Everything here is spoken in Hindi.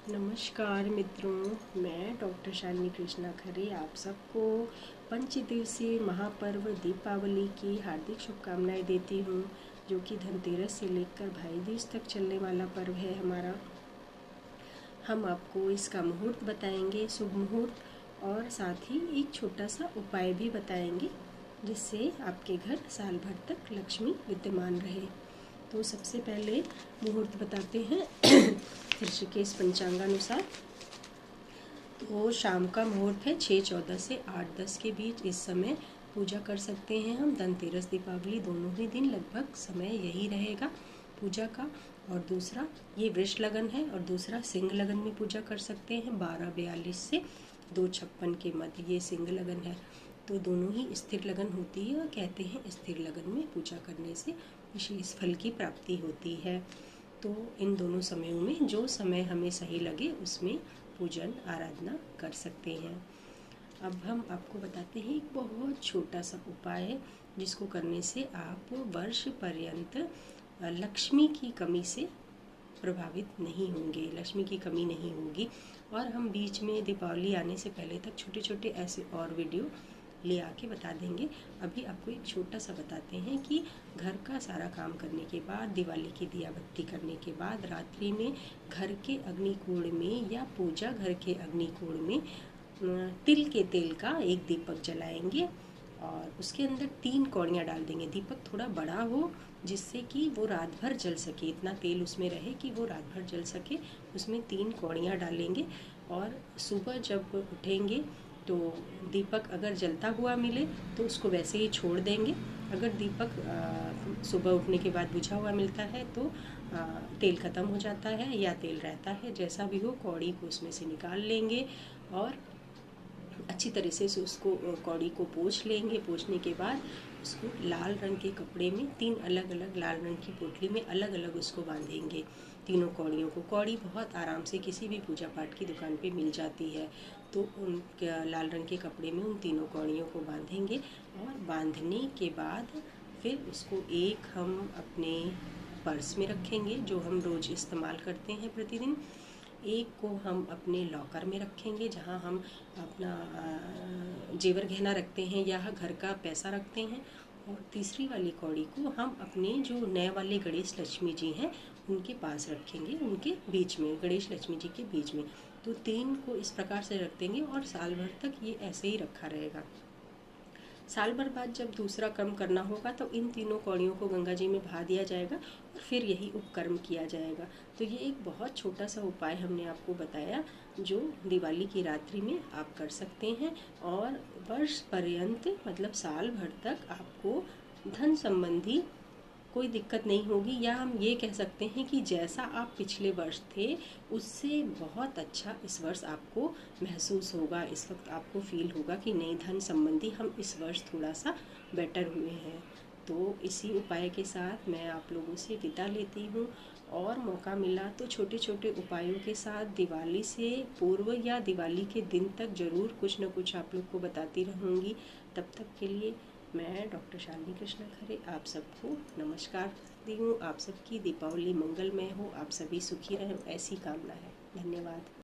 नमस्कार मित्रों, मैं डॉक्टर शालिनी कृष्णा खरे आप सबको पंचदिवसीय महापर्व दीपावली की हार्दिक शुभकामनाएं देती हूँ, जो कि धनतेरस से लेकर भाई दूज तक चलने वाला पर्व है हमारा। हम आपको इसका मुहूर्त बताएंगे, शुभ मुहूर्त, और साथ ही एक छोटा सा उपाय भी बताएंगे जिससे आपके घर साल भर तक लक्ष्मी विद्यमान रहे। तो सबसे पहले मुहूर्त बताते हैं ऋषिकेश पंचांगानुसार। तो शाम का मुहूर्त है 6:14 से 8:10 के बीच। इस समय पूजा कर सकते हैं हम। धनतेरस दीपावली दोनों ही दिन लगभग समय यही रहेगा पूजा का। और दूसरा ये वृष लगन है और दूसरा सिंह लगन में पूजा कर सकते हैं। 12:42 से 2:56 के मध्य ये सिंह लगन है। तो दोनों ही स्थिर लगन होती है और कहते हैं स्थिर लगन में पूजा करने से विशेष फल की प्राप्ति होती है। तो इन दोनों समयों में जो समय हमें सही लगे उसमें पूजन आराधना कर सकते हैं। अब हम आपको बताते हैं एक बहुत छोटा सा उपाय जिसको करने से आप वर्ष पर्यंत लक्ष्मी की कमी से प्रभावित नहीं होंगे, लक्ष्मी की कमी नहीं होगी। और हम बीच में दीपावली आने से पहले तक छोटे छोटे ऐसे और वीडियो ले आके बता देंगे। अभी आपको एक छोटा सा बताते हैं कि घर का सारा काम करने के बाद, दिवाली की दिया बत्ती करने के बाद, रात्रि में घर के अग्निकोण में या पूजा घर के अग्निकोण में तिल के तेल का एक दीपक जलाएंगे और उसके अंदर 3 कौड़ियाँ डाल देंगे। दीपक थोड़ा बड़ा हो जिससे कि वो रात भर जल सके, इतना तेल उसमें रहे कि वो रात भर जल सके। उसमें 3 कौड़ियाँ डालेंगे और सुबह जब उठेंगे तो दीपक अगर जलता हुआ मिले तो उसको वैसे ही छोड़ देंगे। अगर दीपक सुबह उठने के बाद बुझा हुआ मिलता है तो तेल ख़त्म हो जाता है या तेल रहता है, जैसा भी हो कौड़ी को उसमें से निकाल लेंगे और अच्छी तरह से उसको कौड़ी को पोंछ लेंगे। पोंछने के बाद उसको लाल रंग के कपड़े में 3 अलग अलग लाल रंग की पोटली में अलग अलग उसको बांधेंगे, तीनों कौड़ियों को। कौड़ी बहुत आराम से किसी भी पूजा पाठ की दुकान पे मिल जाती है। तो उन लाल रंग के कपड़े में उन तीनों कौड़ियों को बांधेंगे और बांधने के बाद फिर उसको एक हम अपने पर्स में रखेंगे जो हम रोज़ इस्तेमाल करते हैं प्रतिदिन। एक को हम अपने लॉकर में रखेंगे जहां हम अपना जेवर गहना रखते हैं या घर का पैसा रखते हैं। और तीसरी वाली कौड़ी को हम अपने जो नए वाले गणेश लक्ष्मी जी हैं उनके पास रखेंगे, उनके बीच में, गणेश लक्ष्मी जी के बीच में। तो 3 को इस प्रकार से रख देंगे और साल भर तक ये ऐसे ही रखा रहेगा। साल भर बाद जब दूसरा कर्म करना होगा तो इन तीनों कौड़ियों को गंगा जी में बहा दिया जाएगा और फिर यही उपकर्म किया जाएगा। तो ये एक बहुत छोटा सा उपाय हमने आपको बताया जो दिवाली की रात्रि में आप कर सकते हैं और वर्ष पर्यंत मतलब साल भर तक आपको धन संबंधी कोई दिक्कत नहीं होगी। या हम ये कह सकते हैं कि जैसा आप पिछले वर्ष थे उससे बहुत अच्छा इस वर्ष आपको महसूस होगा। इस वक्त आपको फील होगा कि नहीं, धन संबंधी हम इस वर्ष थोड़ा सा बेटर हुए हैं। तो इसी उपाय के साथ मैं आप लोगों से विदा लेती हूँ और मौका मिला तो छोटे छोटे उपायों के साथ दिवाली से पूर्व या दिवाली के दिन तक ज़रूर कुछ न कुछ आप लोग को बताती रहूँगी। तब तक के लिए मैं डॉक्टर शालिनी कृष्णा खरे आप सबको नमस्कार करती हूँ। आप सबकी दीपावली मंगलमय हो, आप सभी सुखी रहें, ऐसी कामना है। धन्यवाद।